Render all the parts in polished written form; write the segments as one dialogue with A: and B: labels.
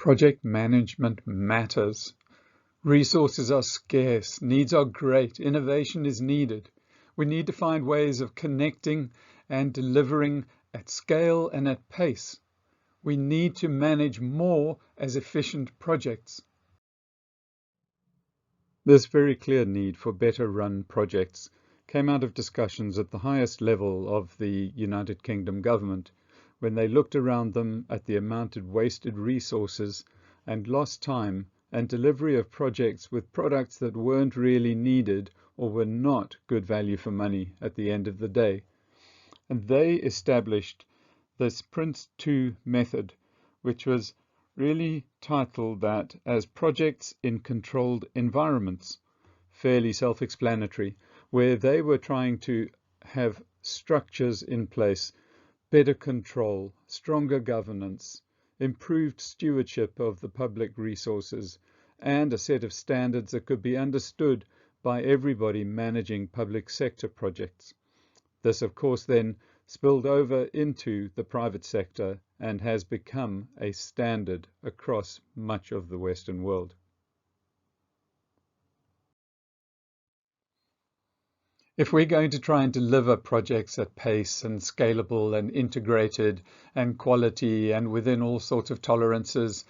A: Project management matters. Resources are scarce, needs are great, innovation is needed. We need to find ways of connecting and delivering at scale and at pace. We need to manage more as efficient projects. This very clear need for better run projects came out of discussions at the highest level of the United Kingdom government, when they looked around them at the amount of wasted resources and lost time and delivery of projects with products that weren't really needed or were not good value for money at the end of the day. And they established this PRINCE2 method, which was really titled that as projects in controlled environments, fairly self-explanatory, where they were trying to have structures in place, better control, stronger governance, improved stewardship of the public resources, and a set of standards that could be understood by everybody managing public sector projects. This, of course, then spilled over into the private sector and has become a standard across much of the Western world. If we're going to try and deliver projects at pace and scalable and integrated and quality and within all sorts of tolerances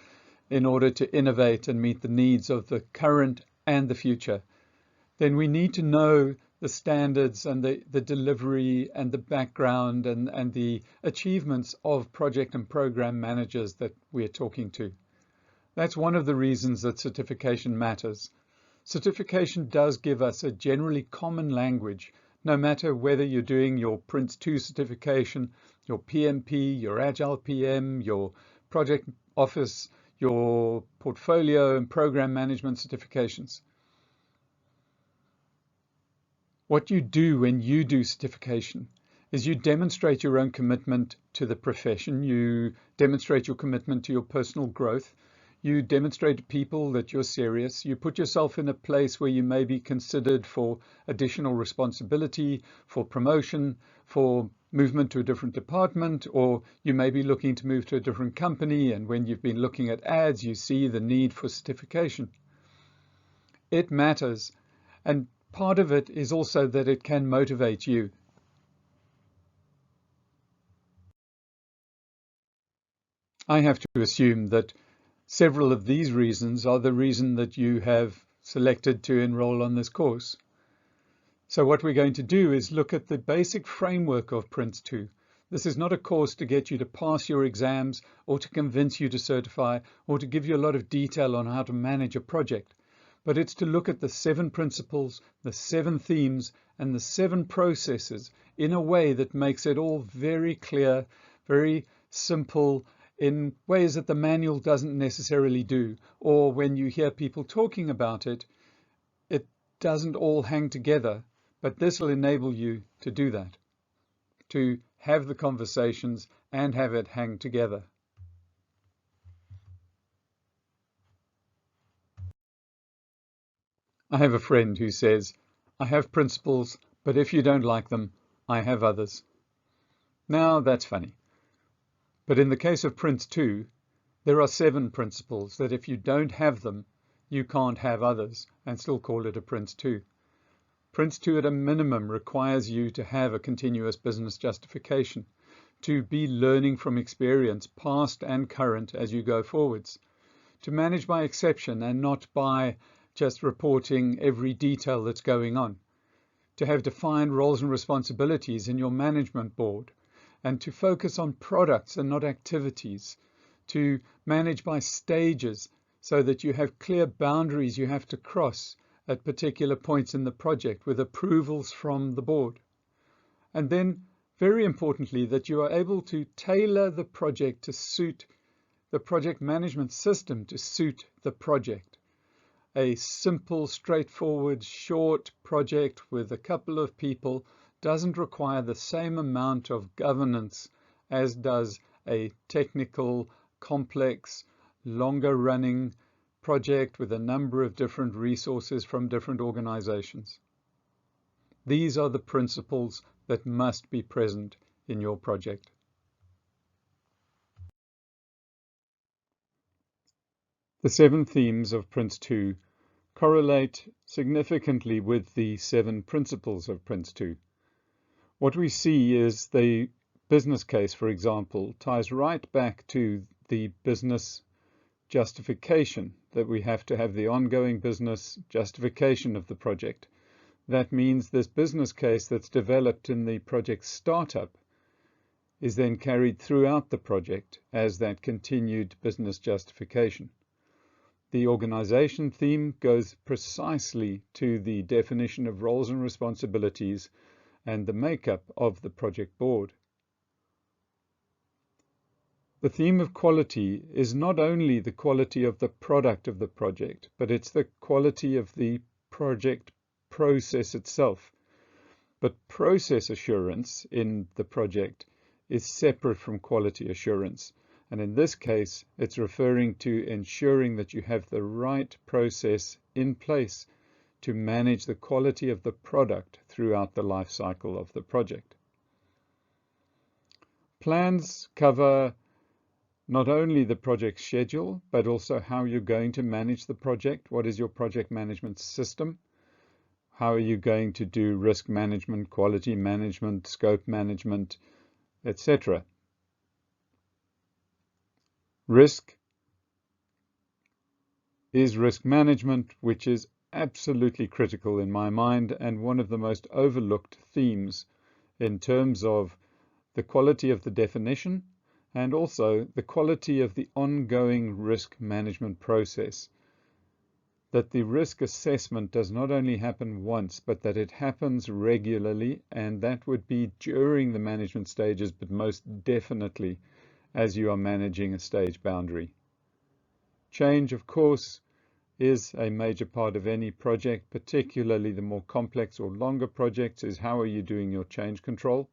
A: in order to innovate and meet the needs of the current and the future, then we need to know the standards and the delivery and the background and the achievements of project and program managers that we're talking to. That's one of the reasons that certification matters. Certification does give us a generally common language, no matter whether you're doing your PRINCE2 certification, your PMP, your Agile PM, your project office, your portfolio and program management certifications. What you do when you do certification is you demonstrate your own commitment to the profession, you demonstrate your commitment to your personal growth, you demonstrate to people that you're serious, you put yourself in a place where you may be considered for additional responsibility, for promotion, for movement to a different department, or you may be looking to move to a different company, and when you've been looking at ads, you see the need for certification. It matters, and part of it is also that it can motivate you. I have to assume that several of these reasons are the reason that you have selected to enroll on this course. So what we're going to do is look at the basic framework of PRINCE2. This is not a course to get you to pass your exams or to convince you to certify or to give you a lot of detail on how to manage a project. But it's to look at the 7 principles, the 7 themes, and the 7 processes in a way that makes it all very clear, very simple, in ways that the manual doesn't necessarily do. Or when you hear people talking about it, it doesn't all hang together. But this will enable you to do that, to have the conversations and have it hang together. I have a friend who says, I have principles, but if you don't like them, I have others. Now that's funny. But in the case of PRINCE2, there are 7 principles that if you don't have them, you can't have others and still call it a PRINCE2. PRINCE2 at a minimum requires you to have a continuous business justification, to be learning from experience, past and current, as you go forwards, to manage by exception and not by just reporting every detail that's going on, to have defined roles and responsibilities in your management board, and to focus on products and not activities, to manage by stages so that you have clear boundaries you have to cross at particular points in the project with approvals from the board. And then, very importantly, that you are able to tailor the project to suit the project management system, to suit the project. A simple, straightforward, short project with a couple of people doesn't require the same amount of governance as does a technical, complex, longer running project with a number of different resources from different organizations. These are the principles that must be present in your project. The 7 themes of PRINCE2 correlate significantly with the 7 principles of PRINCE2. What we see is the business case, for example, ties right back to the business justification, that we have to have the ongoing business justification of the project. That means this business case that's developed in the project startup is then carried throughout the project as that continued business justification. The organization theme goes precisely to the definition of roles and responsibilities and the makeup of the project board. The theme of quality is not only the quality of the product of the project, but it's the quality of the project process itself. But process assurance in the project is separate from quality assurance. And in this case, it's referring to ensuring that you have the right process in place to manage the quality of the product throughout the life cycle of the project. Plans cover not only the project schedule, but also how you're going to manage the project. What is your project management system? How are you going to do risk management, quality management, scope management, etc. Risk is risk management, which is absolutely critical in my mind and one of the most overlooked themes in terms of the quality of the definition and also the quality of the ongoing risk management process. That the risk assessment does not only happen once, but that it happens regularly, and that would be during the management stages, but most definitely as you are managing a stage boundary. Change, of course, is a major part of any project, particularly the more complex or longer projects, is how are you doing your change control?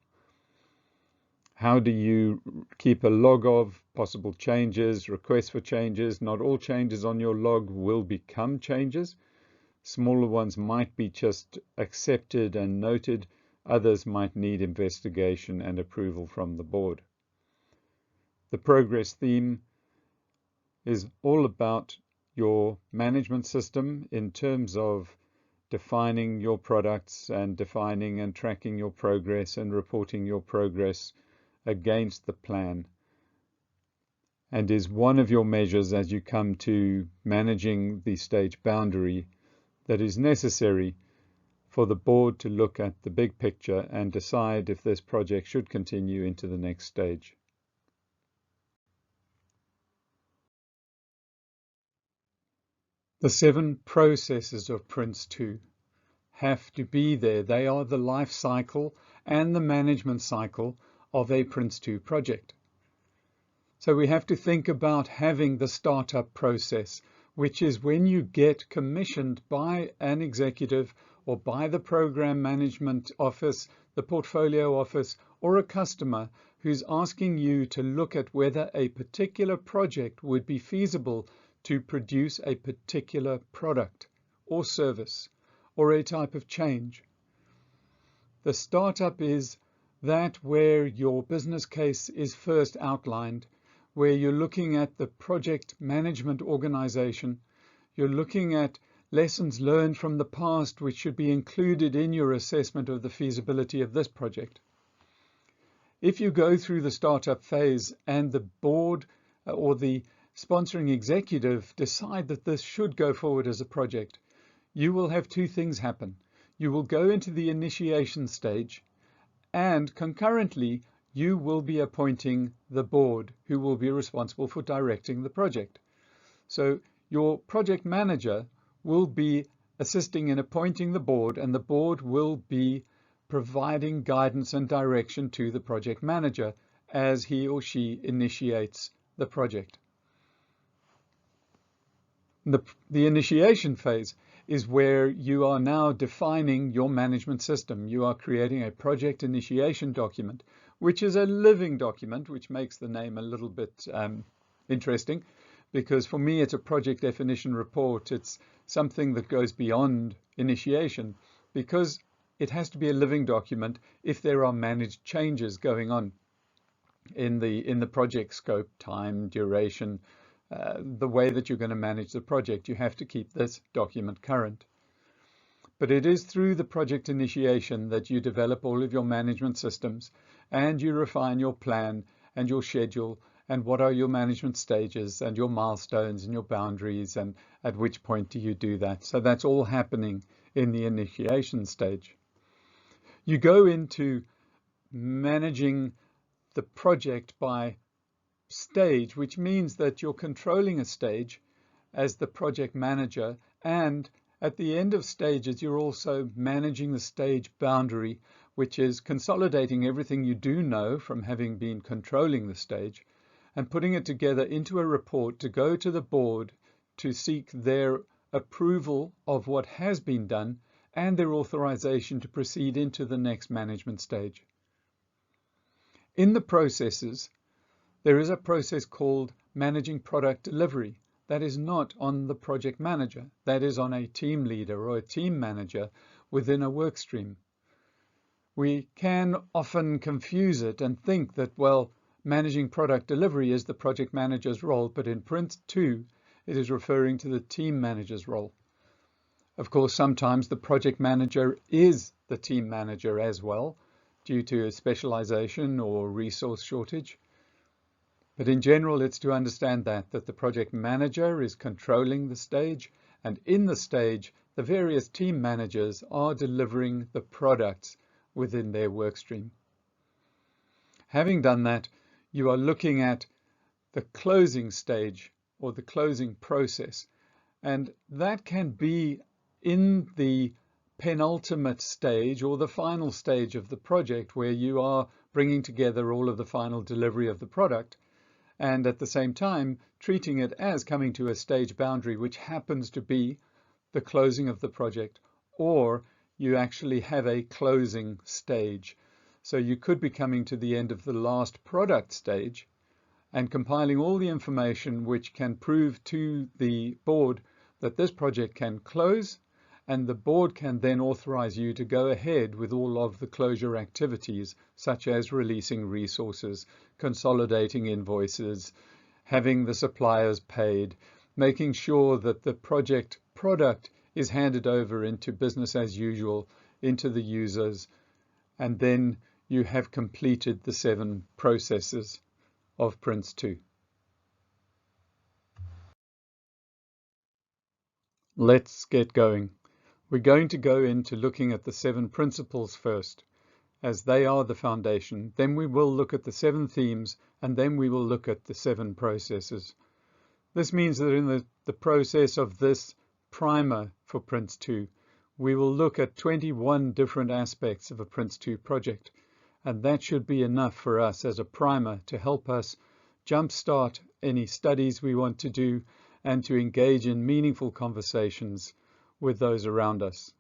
A: How do you keep a log of possible changes, requests for changes? Not all changes on your log will become changes. Smaller ones might be just accepted and noted. Others might need investigation and approval from the board. The progress theme is all about your management system in terms of defining your products and defining and tracking your progress and reporting your progress against the plan, and is one of your measures as you come to managing the stage boundary that is necessary for the board to look at the big picture and decide if this project should continue into the next stage. The 7 processes of PRINCE2 have to be there. They are the life cycle and the management cycle of a PRINCE2 project. So we have to think about having the startup process, which is when you get commissioned by an executive or by the program management office, the portfolio office, or a customer who's asking you to look at whether a particular project would be feasible to produce a particular product or service or a type of change. The startup is that where your business case is first outlined, where you're looking at the project management organization, you're looking at lessons learned from the past which should be included in your assessment of the feasibility of this project. If you go through the startup phase and the board or the sponsoring executive decide that this should go forward as a project, you will have 2 things happen. You will go into the initiation stage, and concurrently you will be appointing the board who will be responsible for directing the project. So your project manager will be assisting in appointing the board, and the board will be providing guidance and direction to the project manager as he or she initiates the project. The initiation phase is where you are now defining your management system. You are creating a project initiation document, which is a living document, which makes the name a little bit interesting, because for me it's a project definition report. It's something that goes beyond initiation because it has to be a living document if there are managed changes going on in the project scope, time, duration, the way that you're going to manage the project. You have to keep this document current. But it is through the project initiation that you develop all of your management systems, and you refine your plan and your schedule, and what are your management stages and your milestones and your boundaries, and at which point do you do that. So that's all happening in the initiation stage. You go into managing the project by stage, which means that you're controlling a stage as the project manager, and at the end of stages you're also managing the stage boundary, which is consolidating everything you do know from having been controlling the stage and putting it together into a report to go to the board to seek their approval of what has been done and their authorization to proceed into the next management stage. In the processes, there is a process called managing product delivery. That is not on the project manager. That is on a team leader or a team manager within a work stream. We can often confuse it and think that, well, managing product delivery is the project manager's role, but in PRINCE2, it is referring to the team manager's role. Of course, sometimes the project manager is the team manager as well, due to a specialization or resource shortage. But in general, it's to understand that the project manager is controlling the stage, and in the stage, the various team managers are delivering the products within their work stream. Having done that, you are looking at the closing stage or the closing process, and that can be in the penultimate stage or the final stage of the project, where you are bringing together all of the final delivery of the product, and at the same time treating it as coming to a stage boundary, which happens to be the closing of the project, or you actually have a closing stage. So you could be coming to the end of the last product stage and compiling all the information which can prove to the board that this project can close, and the board can then authorize you to go ahead with all of the closure activities, such as releasing resources, consolidating invoices, having the suppliers paid, making sure that the project product is handed over into business as usual, into the users, and then you have completed the 7 processes of PRINCE2. Let's get going. We're going to go into looking at the 7 principles first, as they are the foundation. Then we will look at the 7 themes, and then we will look at the 7 processes. This means that in the process of this primer for PRINCE2, we will look at 21 different aspects of a PRINCE2 project, and that should be enough for us as a primer to help us jumpstart any studies we want to do and to engage in meaningful conversations with those around us.